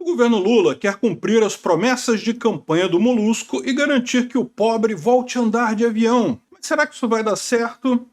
governo Lula quer cumprir as promessas de campanha do Molusco e garantir que o pobre volte a andar de avião. Mas será que isso vai dar certo?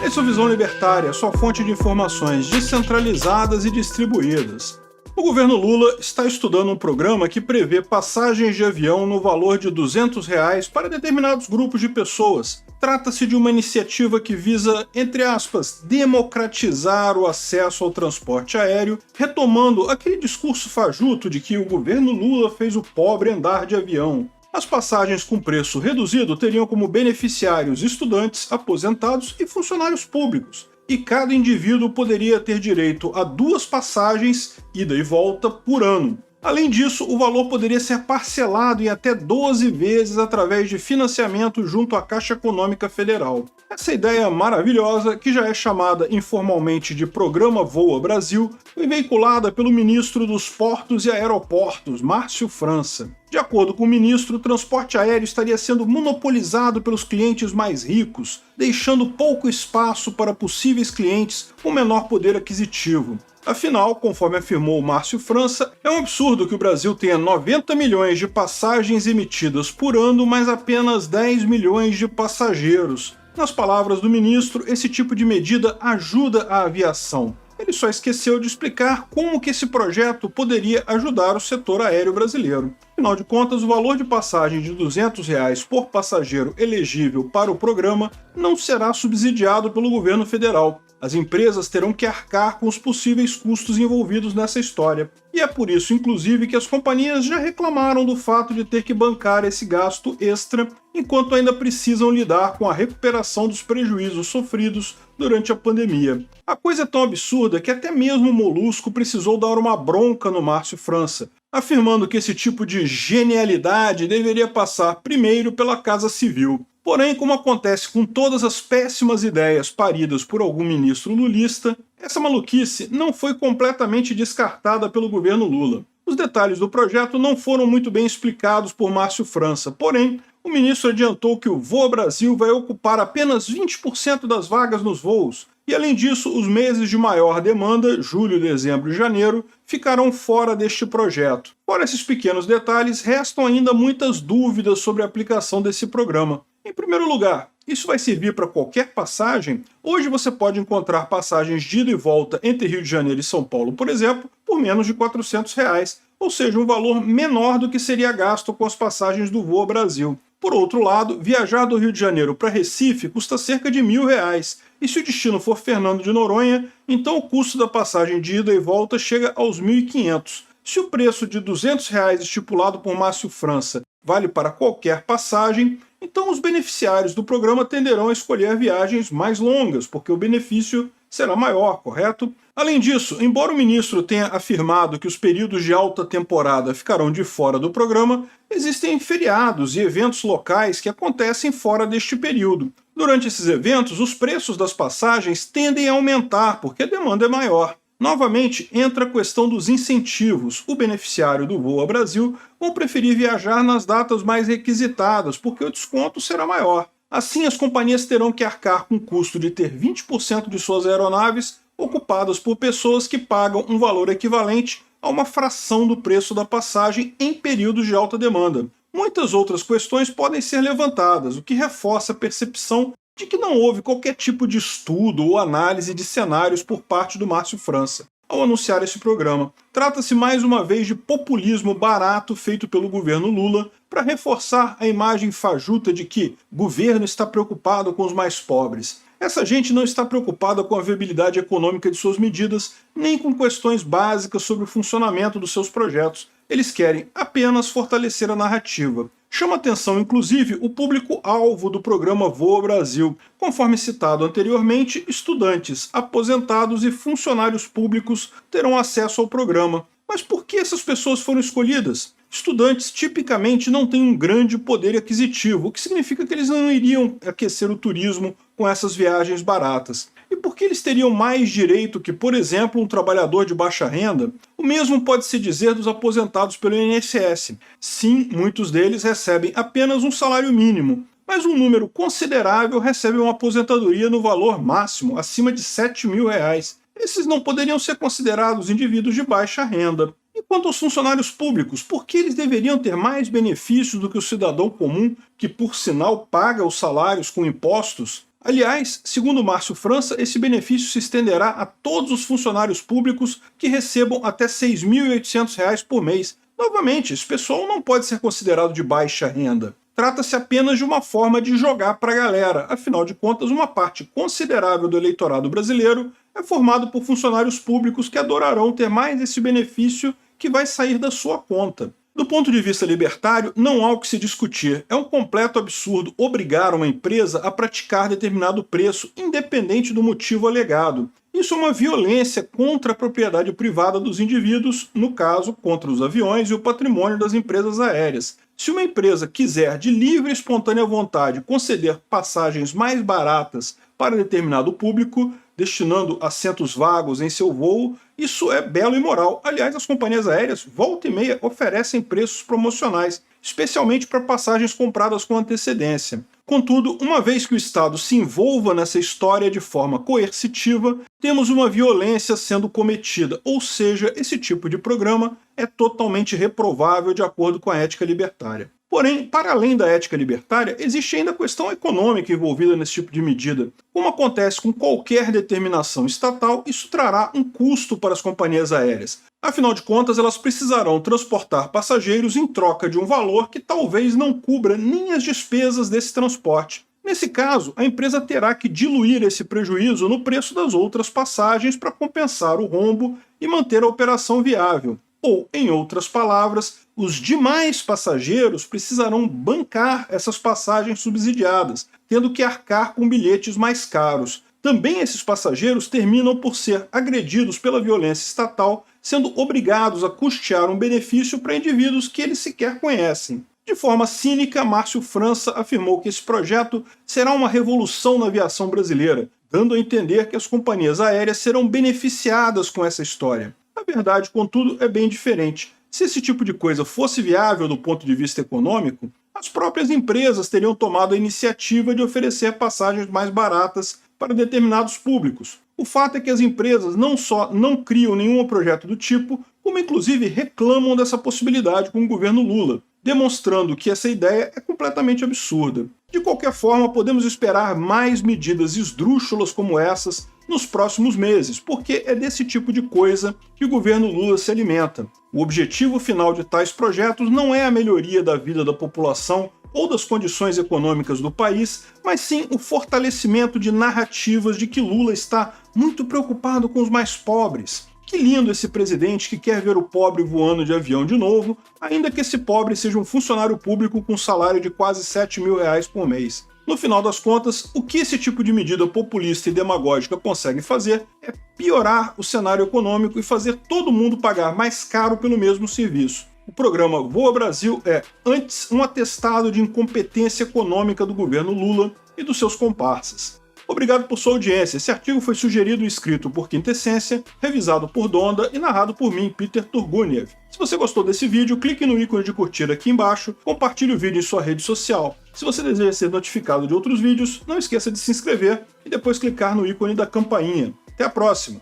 Essa é a Visão Libertária, sua fonte de informações descentralizadas e distribuídas. O governo Lula está estudando um programa que prevê passagens de avião no valor de R$ 200 para determinados grupos de pessoas. Trata-se de uma iniciativa que visa, entre aspas, democratizar o acesso ao transporte aéreo, retomando aquele discurso fajuto de que o governo Lula fez o pobre andar de avião. As passagens com preço reduzido teriam como beneficiários estudantes, aposentados e funcionários públicos. E cada indivíduo poderia ter direito a 2 passagens, ida e volta, por ano. Além disso, o valor poderia ser parcelado em até 12 vezes através de financiamento junto à Caixa Econômica Federal. Essa ideia maravilhosa, que já é chamada informalmente de Programa Voa Brasil, foi veiculada pelo ministro dos Portos e Aeroportos, Márcio França. De acordo com o ministro, o transporte aéreo estaria sendo monopolizado pelos clientes mais ricos, deixando pouco espaço para possíveis clientes com menor poder aquisitivo. Afinal, conforme afirmou Márcio França, é um absurdo que o Brasil tenha 90 milhões de passagens emitidas por ano, mas apenas 10 milhões de passageiros. Nas palavras do ministro, esse tipo de medida ajuda a aviação. Ele só esqueceu de explicar como que esse projeto poderia ajudar o setor aéreo brasileiro. Afinal de contas, o valor de passagem de R$ 200 por passageiro elegível para o programa não será subsidiado pelo governo federal. As empresas terão que arcar com os possíveis custos envolvidos nessa história. E é por isso, inclusive, que as companhias já reclamaram do fato de ter que bancar esse gasto extra, enquanto ainda precisam lidar com a recuperação dos prejuízos sofridos durante a pandemia. A coisa é tão absurda que até mesmo o Molusco precisou dar uma bronca no Márcio França, afirmando que esse tipo de genialidade deveria passar primeiro pela Casa Civil. Porém, como acontece com todas as péssimas ideias paridas por algum ministro lulista, essa maluquice não foi completamente descartada pelo governo Lula. Os detalhes do projeto não foram muito bem explicados por Márcio França, porém, o ministro adiantou que o Voa Brasil vai ocupar apenas 20% das vagas nos voos, e além disso, os meses de maior demanda, julho, dezembro e janeiro, ficarão fora deste projeto. Fora esses pequenos detalhes, restam ainda muitas dúvidas sobre a aplicação desse programa. Em primeiro lugar, isso vai servir para qualquer passagem? Hoje você pode encontrar passagens de ida e volta entre Rio de Janeiro e São Paulo, por exemplo, por menos de R$ 400, ou seja, um valor menor do que seria gasto com as passagens do Voa Brasil. Por outro lado, viajar do Rio de Janeiro para Recife custa cerca de R$ 1.000, e se o destino for Fernando de Noronha, então o custo da passagem de ida e volta chega aos R$ 1.500. Se o preço de R$ 200 estipulado por Márcio França vale para qualquer passagem, então os beneficiários do programa tenderão a escolher viagens mais longas, porque o benefício será maior, correto? Além disso, embora o ministro tenha afirmado que os períodos de alta temporada ficarão de fora do programa, existem feriados e eventos locais que acontecem fora deste período. Durante esses eventos, os preços das passagens tendem a aumentar, porque a demanda é maior. Novamente, entra a questão dos incentivos. O beneficiário do Voa Brasil vai preferir viajar nas datas mais requisitadas, porque o desconto será maior. Assim, as companhias terão que arcar com o custo de ter 20% de suas aeronaves ocupadas por pessoas que pagam um valor equivalente a uma fração do preço da passagem em períodos de alta demanda. Muitas outras questões podem ser levantadas, o que reforça a percepção de que não houve qualquer tipo de estudo ou análise de cenários por parte do Márcio França ao anunciar esse programa. Trata-se mais uma vez de populismo barato feito pelo governo Lula para reforçar a imagem fajuta de que o governo está preocupado com os mais pobres. Essa gente não está preocupada com a viabilidade econômica de suas medidas, nem com questões básicas sobre o funcionamento dos seus projetos. Eles querem apenas fortalecer a narrativa. Chama atenção, inclusive, o público-alvo do programa Voa Brasil. Conforme citado anteriormente, estudantes, aposentados e funcionários públicos terão acesso ao programa. Mas por que essas pessoas foram escolhidas? Estudantes tipicamente não têm um grande poder aquisitivo, o que significa que eles não iriam aquecer o turismo com essas viagens baratas. E por que eles teriam mais direito que, por exemplo, um trabalhador de baixa renda? O mesmo pode-se dizer dos aposentados pelo INSS. Sim, muitos deles recebem apenas um salário mínimo, mas um número considerável recebe uma aposentadoria no valor máximo, acima de R$ 7.000. Esses não poderiam ser considerados indivíduos de baixa renda. E quanto aos funcionários públicos, por que eles deveriam ter mais benefícios do que o cidadão comum, que por sinal paga os salários com impostos? Aliás, segundo Márcio França, esse benefício se estenderá a todos os funcionários públicos que recebam até R$ 6.800 por mês. Novamente, esse pessoal não pode ser considerado de baixa renda. Trata-se apenas de uma forma de jogar para a galera. Afinal de contas, uma parte considerável do eleitorado brasileiro é formado por funcionários públicos que adorarão ter mais esse benefício que vai sair da sua conta. Do ponto de vista libertário, não há o que se discutir. É um completo absurdo obrigar uma empresa a praticar determinado preço, independente do motivo alegado. Isso é uma violência contra a propriedade privada dos indivíduos, no caso, contra os aviões e o patrimônio das empresas aéreas. Se uma empresa quiser, de livre e espontânea vontade, conceder passagens mais baratas para determinado público, destinando assentos vagos em seu voo, isso é belo e moral. Aliás, as companhias aéreas, volta e meia, oferecem preços promocionais, especialmente para passagens compradas com antecedência. Contudo, uma vez que o Estado se envolva nessa história de forma coercitiva, temos uma violência sendo cometida, ou seja, esse tipo de programa é totalmente reprovável de acordo com a ética libertária. Porém, para além da ética libertária, existe ainda a questão econômica envolvida nesse tipo de medida. Como acontece com qualquer determinação estatal, isso trará um custo para as companhias aéreas. Afinal de contas, elas precisarão transportar passageiros em troca de um valor que talvez não cubra nem as despesas desse transporte. Nesse caso, a empresa terá que diluir esse prejuízo no preço das outras passagens para compensar o rombo e manter a operação viável. Ou, em outras palavras, os demais passageiros precisarão bancar essas passagens subsidiadas, tendo que arcar com bilhetes mais caros. Também esses passageiros terminam por ser agredidos pela violência estatal, sendo obrigados a custear um benefício para indivíduos que eles sequer conhecem. De forma cínica, Márcio França afirmou que esse projeto será uma revolução na aviação brasileira, dando a entender que as companhias aéreas serão beneficiadas com essa história. A verdade, contudo, é bem diferente. Se esse tipo de coisa fosse viável do ponto de vista econômico, as próprias empresas teriam tomado a iniciativa de oferecer passagens mais baratas para determinados públicos. O fato é que as empresas não só não criam nenhum projeto do tipo, como inclusive reclamam dessa possibilidade com o governo Lula, demonstrando que essa ideia é completamente absurda. De qualquer forma, podemos esperar mais medidas esdrúxulas como essas nos próximos meses, porque é desse tipo de coisa que o governo Lula se alimenta. O objetivo final de tais projetos não é a melhoria da vida da população ou das condições econômicas do país, mas sim o fortalecimento de narrativas de que Lula está muito preocupado com os mais pobres. Que lindo esse presidente que quer ver o pobre voando de avião de novo, ainda que esse pobre seja um funcionário público com salário de quase R$ 7.000 por mês. No final das contas, o que esse tipo de medida populista e demagógica consegue fazer é piorar o cenário econômico e fazer todo mundo pagar mais caro pelo mesmo serviço. O programa Voa Brasil é, antes, um atestado de incompetência econômica do governo Lula e dos seus comparsas. Obrigado por sua audiência. Esse artigo foi sugerido e escrito por Quintessência, revisado por Donda e narrado por mim, Peter Turguniev. Se você gostou desse vídeo, clique no ícone de curtir aqui embaixo, compartilhe o vídeo em sua rede social. Se você deseja ser notificado de outros vídeos, não esqueça de se inscrever e depois clicar no ícone da campainha. Até a próxima!